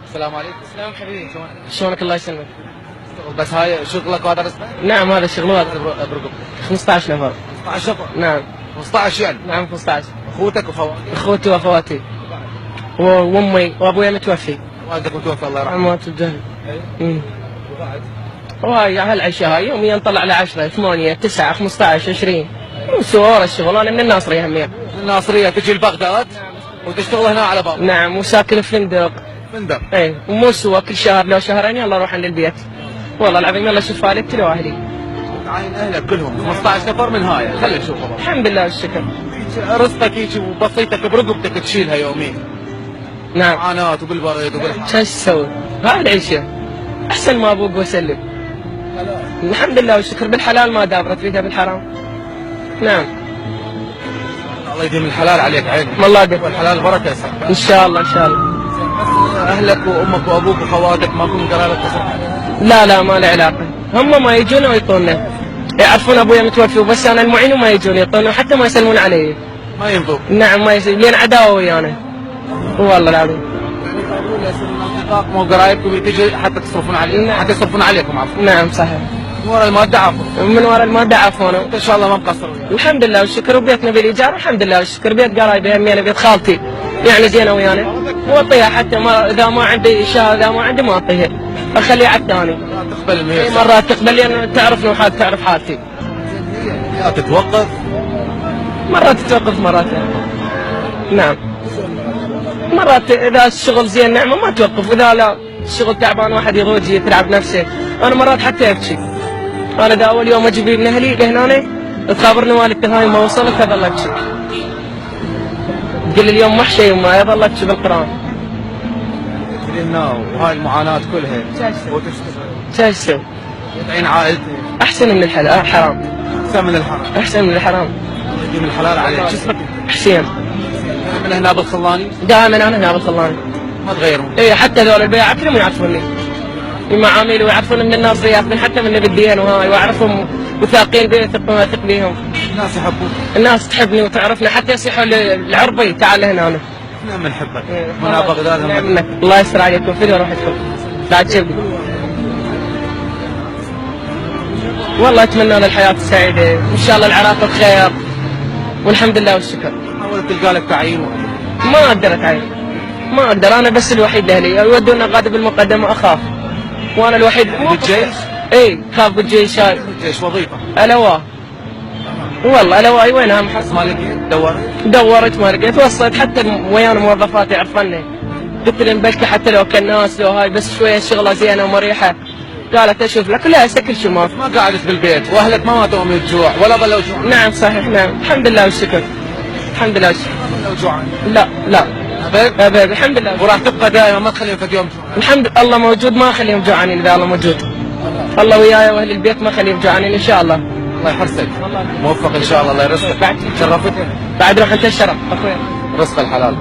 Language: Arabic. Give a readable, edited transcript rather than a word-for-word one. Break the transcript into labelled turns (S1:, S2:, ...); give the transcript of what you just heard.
S1: السلام عليكم.
S2: سلام حبيبي.
S1: شلونك؟
S2: شلونك الله يسلمك؟
S1: بس هاي شغلك وهذا رسمك؟
S2: نعم هذا شغل هذا
S1: برقم
S2: 15 نفر.
S1: 15 نفر؟
S2: نعم
S1: 15 يعني؟
S2: نعم 15.
S1: اخوتك وخواتك؟
S2: اخوتي واخواتي وامي وابويا متوفي.
S1: والدك متوفى الله يرحمه.
S2: اموات الجهل.
S1: اي. وبعد؟
S2: وهاي هالعشاء هاي يوميا نطلع ل 10 8 9 15 20 وسوار الشغل. انا من الناصريه همية.
S1: من الناصريه تجي لبغداد وتشتغل هنا على باب.
S2: نعم وساكن في فندق.
S1: فندق.
S2: اي ومو سوا كل شهر لو شهرين يلا اروح عند البيت. والله العظيم يلا شوف لي ابتلوا اهلي.
S1: تعاين اهلك كلهم 15 نفر من هاي. خلي نشوف والله.
S2: الحمد لله والشكر.
S1: رزقك هيك وبسيطك برقبتك تشيلها يوميا.
S2: نعم.
S1: معاناة وبالبرد وبالحر.
S2: شو تسوي؟ هاي العيشه احسن ما ابوق واسلم. الحمد لله والشكر بالحلال ما دابرت فيها بالحرام. نعم.
S1: الله يديم الحلال عليك عيني.
S2: والله يديم.
S1: والحلال بركه يصير.
S2: ان شاء الله ان شاء الله.
S1: اهلك وامك وابوك وخواتك ما كنت قرابه تصرف عليهم؟
S2: لا ما له علاقه. هم ما يجون ويعطونا. يعرفون ابويا متوفي وبس انا المعين وما يجون يعطونا وحتى ما يسلمون علي.
S1: ما ينظر.
S2: نعم ما يسلمون لين عداوه ويانا. والله العظيم.
S1: الاصدقاء مو قرايبكم تجي حتى تصرفون عليهم حتى يصرفون عليكم عفوا.
S2: نعم صحيح.
S1: من وراء المادة عفوا.
S2: من وراء المادة عفونا.
S1: ان شاء الله ما مقصر وياك.
S2: الحمد لله والشكر وبيتنا بالايجار الحمد لله والشكر. بيت قرايبي همي بيت خالتي يعني زينه ويانا واعطيها حتى ما اذا ما عندي شهر اذا ما عندي ما اعطيها اخليها على الثاني.
S1: تقبل المية.
S2: مرات تقبل لان تعرفني وحالتي تعرف حالتي.
S1: هي تتوقف.
S2: مرات تتوقف مرات لا. نعم. مرات اذا الشغل زين نعمه ما توقف واذا لا الشغل تعبان واحد يضوج يتعب نفسه. انا مرات حتى ابكي. انا دا اول يوم اجي من اهلي لهنا تخابرني والدتي هاي ما وصلت اظل ابكي. تقول لي اليوم محشي وما يظل ابكي بالقران.
S1: لنا وهاي المعاناة كلها.
S2: شو اسوي؟
S1: تعين عائلتك.
S2: احسن من الحلال حرام.
S1: احسن من الحرام.
S2: احسن من الحرام.
S1: الله يديم الحلال عليك. شو اسمك؟
S2: حسين.
S1: من هنا بالخلاني؟
S2: دائما انا هنا بالخلاني.
S1: ما تغيرون.
S2: اي حتى ذول البياع كلهم يعرفوني. المعامل ويعرفون من الناصريات من حتى من بالدين وهاي واعرفهم وثاقين بي ثق بيهم.
S1: الناس يحبوك.
S2: الناس تحبني وتعرفني حتى يصيحوا العربي تعال هنا أنا.
S1: نعم نحبك. هنا بغداد
S2: نعم الله يستر عليكم فين روحتكم بعد شبي. والله اتمنى لنا الحياه السعيده ان شاء الله العراق بخير والحمد لله والشكر.
S1: حاولت تلقى لك تعيين.
S2: ما اقدر اتعين. ما اقدر انا بس الوحيد لاهلي يودونا قاعده بالمقدمه اخاف. وانا الوحيد.
S1: بالجيش؟
S2: اي خاف بالجيش هاي.
S1: بالجيش وظيفه.
S2: الواء. والله الواء وينها محصل؟
S1: ما لقيت دورت؟
S2: دورت ما لقيت وصلت حتى ويانا موظفات يعرفني. قلت لهم بلكي حتى لو كان ناس لو هاي بس شويه شغله زينه ومريحه. قالت اشوف لك لا هسه كل شيء ما في.
S1: ما قعدت بالبيت واهلك ما ماتوا من الجوع ولا ظلوا جوع.
S2: نعم صحيح نعم الحمد لله والشكر. الحمد لله والشكر.
S1: ظلوا جوعان.
S2: لا
S1: أبد؟
S2: أبد الحمد لله.
S1: وراح تبقى دائما ما تخليهم فد يوم جوعان.
S2: الحمد لله الله موجود ما اخليهم جوعانين اذا الله موجود. الله وياي واهل البيت ما اخليهم جوعانين ان شاء الله.
S1: الله يحرسك. موفق ان شاء الله الله يرزقك.
S2: بعد
S1: شرفتني.
S2: بعد روح انت الشرف اخوي.
S1: رزق الحلال.